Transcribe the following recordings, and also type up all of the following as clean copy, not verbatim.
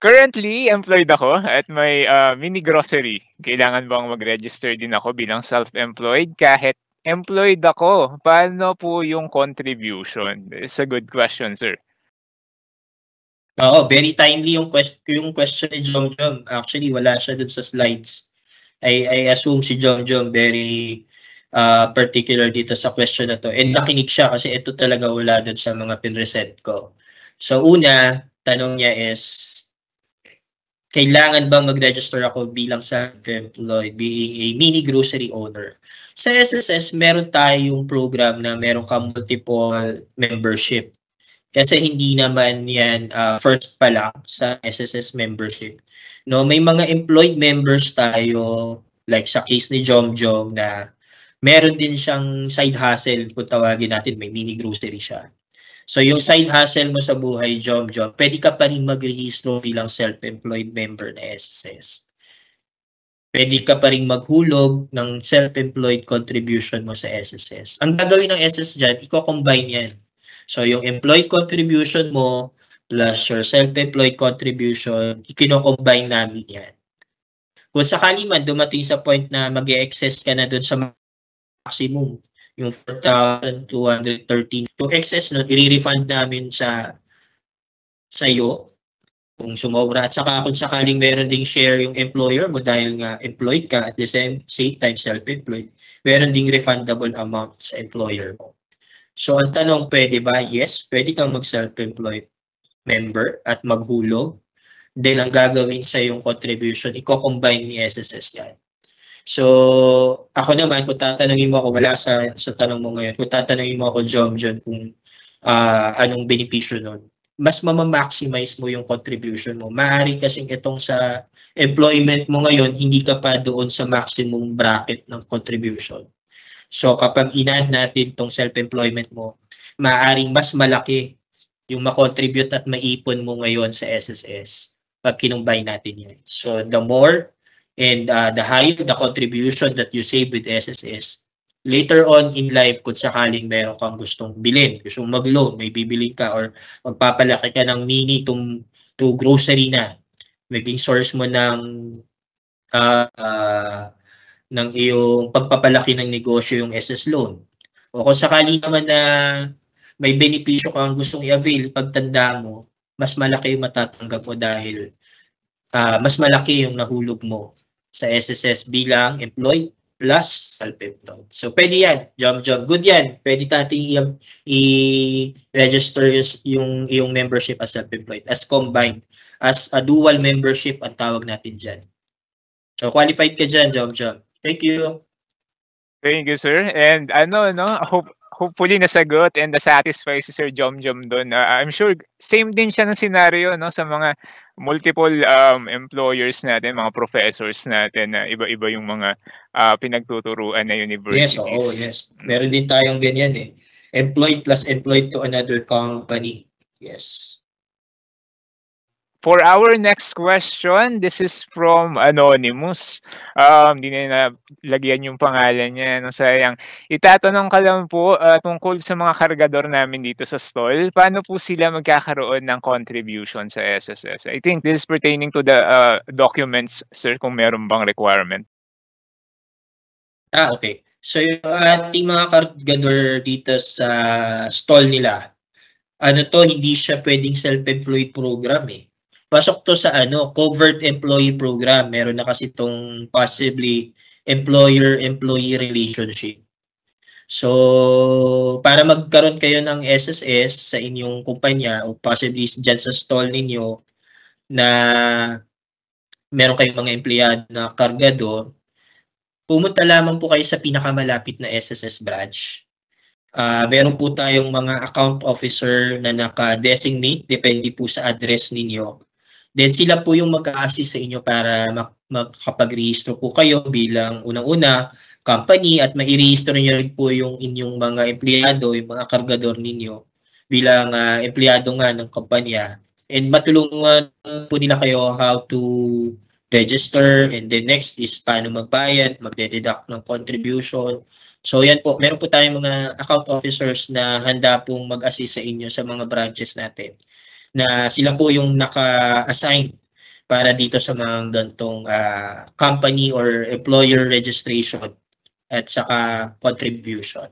Currently, employed ako at may mini grocery. Kailangan bang mag-register din ako bilang self-employed kahit employed ako? Paano po yung contribution? It's a good question, sir. Oo, very timely yung question ni Jomjom. Actually, wala siya dun sa slides. I assume si Jomjom very particular dito sa question na to. And nakinig siya kasi ito talaga wala dun sa mga pinresent ko. So una, tanong niya is, kailangan bang mag-register ako bilang self-employed, being a mini grocery owner? Sa SSS, meron tayong program na meron kang multiple membership. Kasi hindi naman yan first pa lang sa SSS membership. No, may mga employed members tayo, like sa case ni Jomjom, na meron din siyang side hustle, kung tawagin natin, may mini grocery siya. So yung side hustle mo sa buhay, Jomjom, pwede ka pa rin magrehistro bilang self-employed member na SSS. Pwede ka pa rin maghulog ng self-employed contribution mo sa SSS. Ang gagawin ng SSS dyan, i-combine yan. So yung employed contribution mo plus your self-employed contribution, ikino-combine namin yan. Kung sakali man dumating sa point na mag-e-excess ka na doon sa maximum, yung 4,213, yung excess nun, i-refund namin sa iyo kung sumobra. At saka kung sakaling meron ding share yung employer mo dahil nga employed ka at the same time self-employed, meron ding refundable amount sa employer mo. So, ang tanong, pwede ba? Yes, pwede kang mag-self-employed member at maghulog. Then, ang gagawin sa yung contribution, i-combine ni SSS yan. So, ako naman, kung tatanungin mo ako, wala sa tanong mo ngayon, kung tatanungin mo ako, Jomjom, kung anong benepisyo nun, mas mamamaximize mo yung contribution mo. Maaari kasing itong sa employment mo ngayon, hindi ka pa doon sa maximum bracket ng contribution. So kapag in-add natin tong self-employment mo, maaaring mas malaki yung makontribute at maipon mo ngayon sa SSS pag kinumbay natin yan. So the more and the higher the contribution that you save with SSS, later on in life, kung sakaling meron kang gustong bilhin, gustong mag-loan, may bibilin ka or magpapalaki ka ng mini to grocery na, maging source mo ng iyong pagpapalaki ng negosyo yung SS loan. O kung sakali naman na may benepisyo kang gustong i-avail pagtanda mo, mas malaki yung matatanggap mo dahil mas malaki yung nahulog mo sa SSS bilang employed plus self-employed. So pwede yan, Jomjom. Good yan. Pwede natin i-register yung membership as self-employed, as combined, as a dual membership ang tawag natin dyan. So qualified ka dyan, Jomjom. Thank you. Thank you, sir. And hopefully nasagot and na-satisfy si Sir Jomjom doon. I'm sure same din siya ng scenario sa mga multiple employers natin, mga professors natin na iba-iba yung mga pinagtuturuan na universities. Yes, yes. Meron din tayong ganyan eh. Employed plus employed to another company. Yes. For our next question, this is from Anonymous. Hindi na nalagyan yung pangalan niya. Sayang. Itatanong ka lang po tungkol sa mga kargador namin dito sa stall. Paano po sila magkakaroon ng contribution sa SSS? I think this is pertaining to the documents, sir, kung meron bang requirement. Okay. So yung ating mga kargador dito sa stall nila, hindi siya pwedeng self-employed program eh. Pasok to sa covert employee program. Meron na kasi itong possibly employer-employee relationship. So, para magkaroon kayo ng SSS sa inyong kumpanya o possibly dyan sa stall ninyo na meron kayong mga empleyado na kargador, pumunta lamang po kayo sa pinakamalapit na SSS branch. Meron po tayong mga account officer na naka-designate, depende po sa address ninyo. Then sila po yung mag-a-assist sa inyo para makapag-rehistro po kayo bilang unang-una company at mai-rehistro nyo rin po yung inyong mga empleyado, yung mga kargador ninyo bilang empleyado nga ng kumpanya. And matulungan po nila kayo how to register, and then next is paano magbayad, magde-deduct ng contribution. So yan po, meron po tayong mga account officers na handa pong mag-assist sa inyo sa mga branches natin, na sila po yung naka-assign para dito sa mga gantong company or employer registration at saka contribution.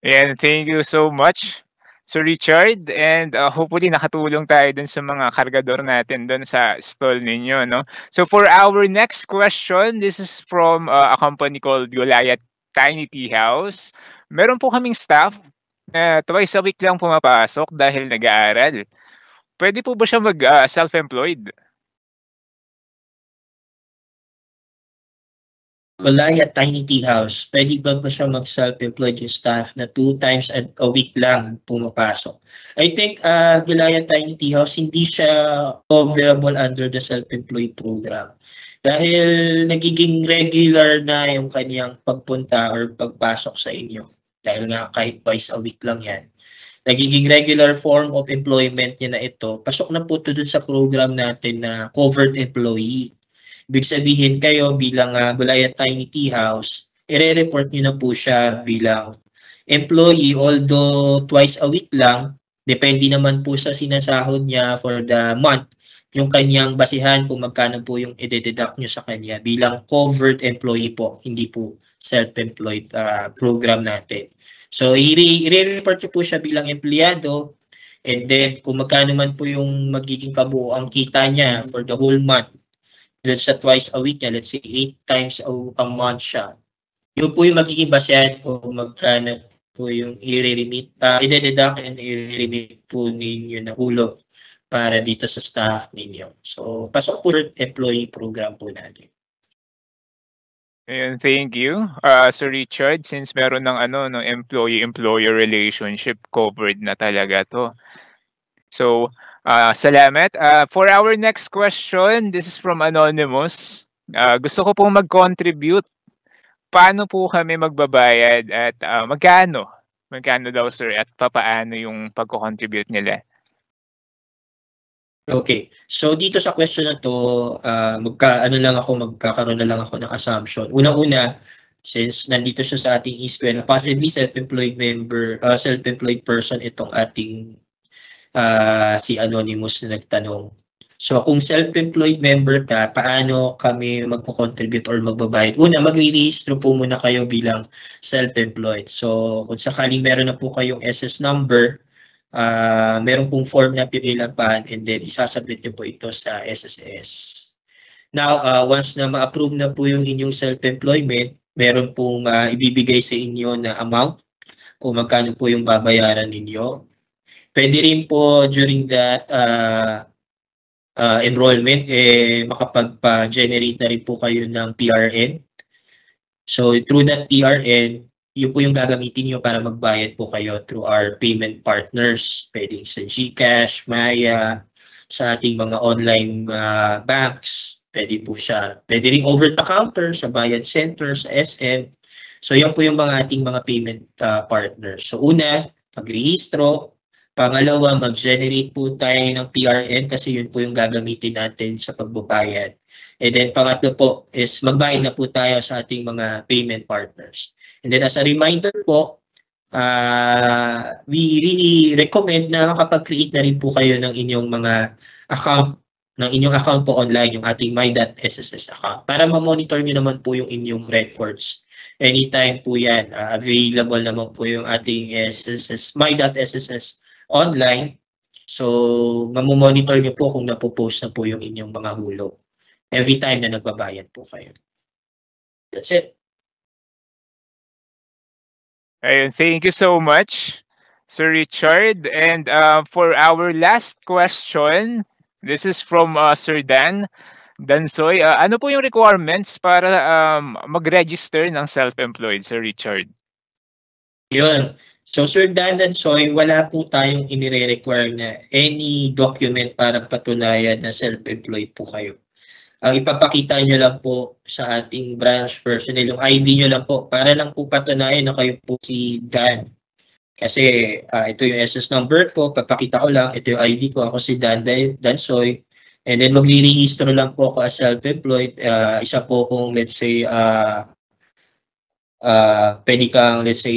And thank you so much, Sir Richard. And hopefully nakatulong tayo dun sa mga kargador natin dun sa stall ninyo, no? So for our next question, this is from a company called Goliath Tiny Tea House. Meron po kaming staff na twice a week lang pumapasok dahil nag-aaral. Pwede po ba siya mag-self-employed? Goliath Tiny Tea House, pwede ba siya mag-self-employed yung staff na 2 times a week lang pumapasok? I think Goliath Tiny Tea House, hindi siya available under the self-employed program. Dahil nagiging regular na yung kanyang pagpunta or pagpasok sa inyo. Dahil nga kahit twice a week lang yan. Nagiging regular form of employment niya na ito. Pasok na po ito dun sa program natin na covered employee. Ibig sabihin kayo bilang Goliath Tiny Tea House, i-report nyo na po siya bilang employee, although twice a week lang, depende naman po sa sinasahod niya for the month, yung kanyang basihan kung magkano po yung i-deduct nyo sa kanya bilang covered employee po, hindi po self-employed program natin. So, i-report nyo po siya bilang empleyado, and then kung magkano man po yung magiging kabuuang kita niya for the whole month, doon sa twice a week niya, let's say 8 times a month siya. Yun po yung magiging basehan kung magkano po yung i-deduct and i-remit po ninyo na hulog para dito sa staff ninyo. So, pasok po employee program po natin. Ayun, thank you, Sir Richard. Since meron ng ng employee-employer relationship, covered na talaga to. So, salamat. For our next question, this is from Anonymous. Gusto ko pong mag-contribute. Paano po kami magbabayad at magkano? Magkano daw, sir, at papaano yung pag-contribute nila? Okay. So, dito sa question na to, magkakaroon na lang ako ng assumption. Unang-una, since nandito siya sa ating e-square, possibly self-employed person itong ating si Anonymous na nagtanong. So, kung self-employed member ka, paano kami magko-contribute or magbabayad? Una, magre-register po muna kayo bilang self-employed. So, kung sakaling meron na po kayong SS number, meron pong form na pinilapan and then isasubmit niyo po ito sa SSS. Now, once na ma-approve na po yung inyong self-employment, meron pong ibibigay sa inyo na amount kung magkano po yung babayaran ninyo. Pwede rin po during that enrollment, makapagpa-generate na rin po kayo ng PRN. So, through that PRN, yun po yung gagamitin nyo para magbayad po kayo through our payment partners. Pwede sa GCash, Maya, sa ating mga online banks. Pwede po siya. Pwede rin over the counter sa Bayad Center, sa SM. So, yan po yung mga ating mga payment partners. So, una, pagrehistro. Pangalawa, mag-generate po tayo ng PRN kasi yun po yung gagamitin natin sa pagbabayad. And then pangatlo po is magbayad na po tayo sa ating mga payment partners. And then as a reminder po, we really recommend na makapag-create na rin po kayo ng inyong mga account, po online, yung ating my.sss account, para ma-monitor nyo naman po yung inyong records. Anytime po yan, available naman po yung ating SSS, my.sss online. So, mamomonitor nyo po kung napopost na po yung inyong mga hulog every time na nagbabayad po kayo. That's it. Ayun, thank you so much, Sir Richard. And for our last question, this is from Sir Dan Dansoy. Ano po yung requirements para mag-register ng self-employed, Sir Richard? Yun. So, Sir Dan Dansoy, wala po tayong inire-require na any document para patunayan na self-employed po kayo. Ang ipapakita nyo lang po sa ating branch personnel, yung ID nyo lang po, para lang po patunayan na kayo po si Dan. Kasi ito yung SS number ko, papakita ko lang, ito yung ID ko, ako si Dan Dansoy. And then magre-register lang po ako as self-employed. Isa po kung let's say, pwede kang let's say,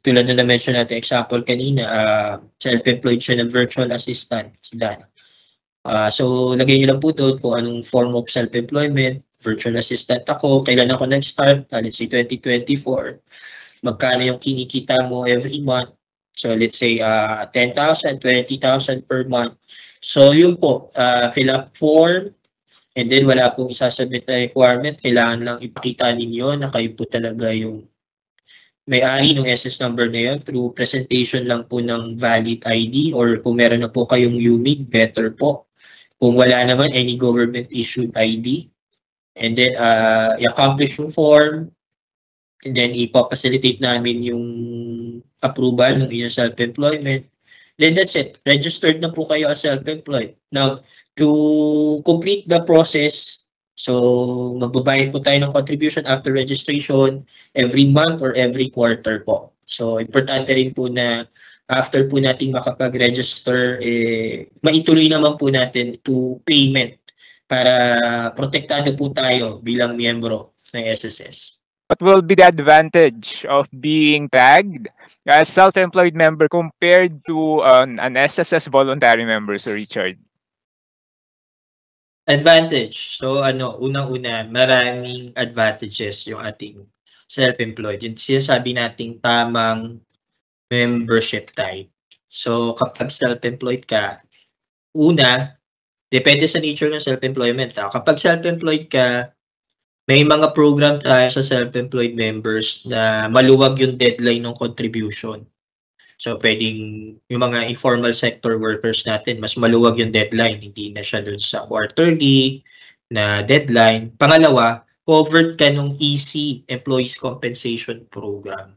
tulad na na-mention natin example kanina, self-employed siya na virtual assistant, si Dan. So, lagay nyo lang po doon kung anong form of self-employment, virtual assistant ako, kailan ako nag-start, let's say 2024, magkano yung kinikita mo every month. So, let's say 10,000, 20,000 per month. So, yun po, fill up form, and then wala pong isasubmit na requirement, kailangan lang ipakita ninyo na kayo po talaga yung may-ari ng SS number na yun through presentation lang po ng valid ID, or kung meron na po kayong UMID, better po. Kung wala naman, any government-issued ID. And then, i-accomplish yung form. And then, ipapacilitate namin yung approval ng inyong self-employment. Then, that's it. Registered na po kayo as self-employed. Now, to complete the process, so, magbabayad po tayo ng contribution after registration every month or every quarter po. So, importante rin po na after po nating makapag-register, maituloy naman po natin to payment para protektado po tayo bilang miyembro ng SSS. What will be the advantage of being tagged as self-employed member compared to an SSS voluntary member, Sir Richard? Advantage. So, unang-una, maraming advantages yung ating self-employed. Yung sinasabi nating tamang membership type. So, kapag self-employed ka, una, depende sa nature ng self-employment. Kapag self-employed ka, may mga program tayo sa self-employed members na maluwag yung deadline ng contribution. So, pwedeng yung mga informal sector workers natin, mas maluwag yung deadline. Hindi na siya dun sa quarterly na deadline. Pangalawa, covered ka ng EC, Employees Compensation Program.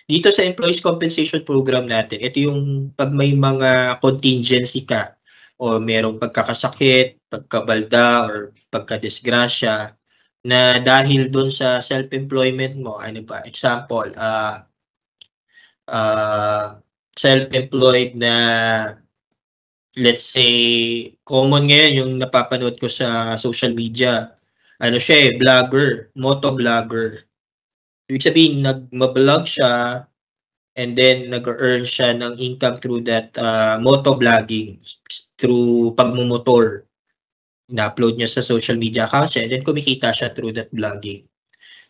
Dito sa Employees Compensation Program natin, ito yung pag may mga contingency ka o merong pagkakasakit, pagkabalda, or pagkadisgrasya na dahil doon sa self-employment mo, example, self-employed na, let's say, common ngayon yung napapanood ko sa social media, vlogger, motovlogger. Ibig sabihin, nag-vlog siya and then nag-earn siya ng income through that motovlogging, through pagmumotor. Na-upload niya sa social media accounts and then kumikita siya through that vlogging.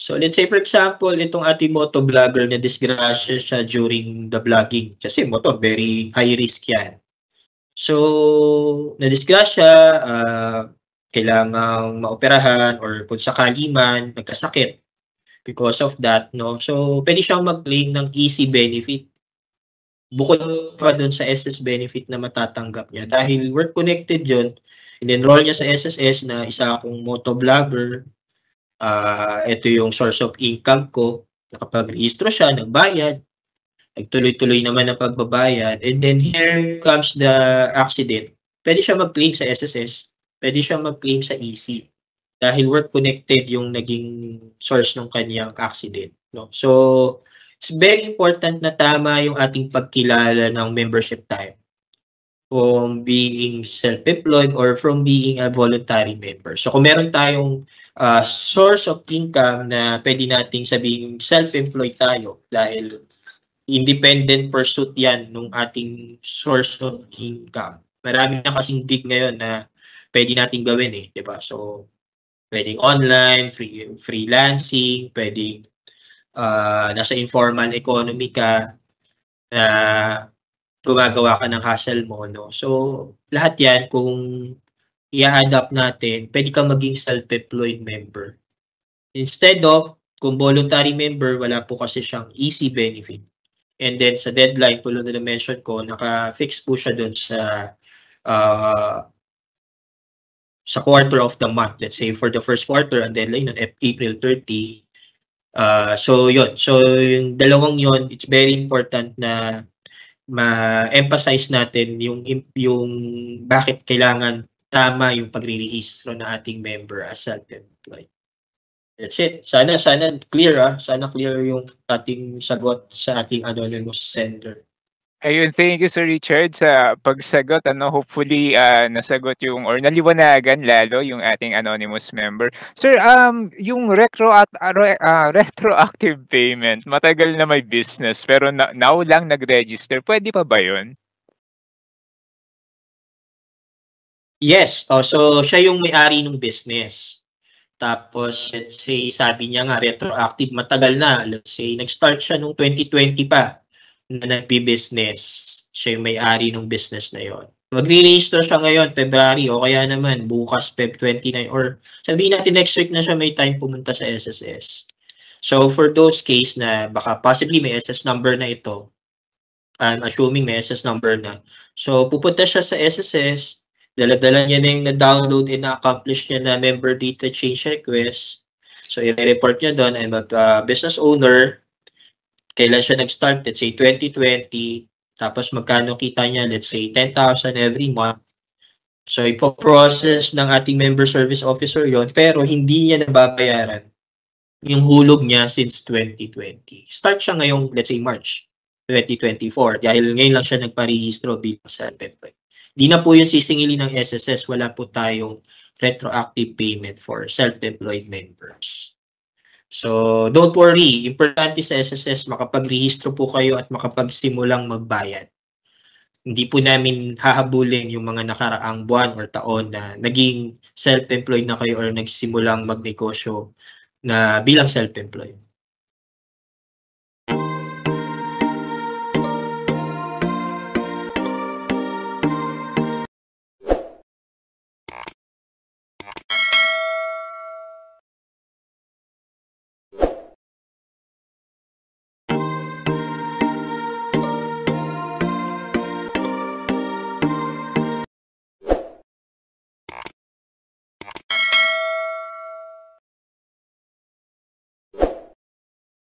So let's say for example, itong ating motovlogger na disgrasya siya during the vlogging. Kasi motor, very high risk yan. So, na-disgrasya, kailangang maoperahan or kung sakali man, nagkasakit. Because of that, no? So, pwede siyang mag-claim ng EC benefit. Bukod pa dun sa SS benefit na matatanggap niya. Dahil work-connected yun, in-enroll niya sa SSS na isa akong motovlogger. Ito yung source of income ko. Nakapag-rehistro siya, nagbayad. Nagtuloy-tuloy naman ang pagbabayad. And then here comes the accident. Pwede siya mag-claim sa SSS. Pwede siya mag-claim sa EC. Dahil work-connected yung naging source ng kanyang accident. No? So, it's very important na tama yung ating pagkilala ng membership type. From being self-employed or from being a voluntary member. So, kung meron tayong source of income na pwede nating sabihin self-employed tayo dahil independent pursuit yan nung ating source of income. Marami na kasing gig ngayon na pwede nating gawin diba? So, pwedeng online, freelancing, pwedeng nasa informal economy ka na gumagawa ka ng hustle mo, no? So, lahat yan, kung i-adapt natin, pwede ka maging self-employed member. Instead of, kung voluntary member, wala po kasi siyang EC benefit. And then, sa deadline, tulad na na-mention ko, naka-fix po siya doon sa quarter of the month. Let's say, for the first quarter, ang deadline on April 30. So, yun. So, yung dalawang yun, it's very important na ma-emphasize natin yung bakit kailangan tama yung pagre-rehistro na ating member as self-employed. That's it. Sana clear Sana clear yung ating sagot sa ating anonymous sender. Ayun, thank you Sir Richard sa pagsagot. Hopefully nasagot yung or naliwanagan lalo yung ating anonymous member. Sir, yung retroactive payment, matagal na may business pero now lang nag-register. Pwede pa ba 'yun? Yes. So siya yung may-ari ng business. Tapos, let's say, sabi niya nga, retroactive, matagal na. Let's say, nag-start siya nung 2020 pa na nagbi-business. Siya yung may-ari ng business na yon. Magre-register siya ngayon, February, o kaya naman bukas, Feb 29, or sabihin natin next week na siya may time pumunta sa SSS. So, for those case na baka possibly may SS number na ito, I'm assuming may SS number na. So, pupunta siya sa SSS, dala-dala niya na yung na-download and na-accomplish niya na member data change request. So, i-report niya doon, I'm a business owner. Kailan siya nag-start? Let's say 2020. Tapos magkano kita niya? Let's say 10,000 every month. So, ipoprocess ng ating member service officer yon, pero hindi niya nababayaran yung hulog niya since 2020. Start siya ngayong, let's say, March 2024. Dahil ngayon lang siya nagparehistro bilang self-employed. Di na po yun sisingilin ng SSS. Wala po tayong retroactive payment for self-employed members. So, don't worry. Importante sa SSS, makapag-rehistro po kayo at makapagsimulang magbayad. Hindi po namin hahabulin yung mga nakaraang buwan or taon na naging self-employed na kayo or nagsimulang magnegosyo na bilang self-employed.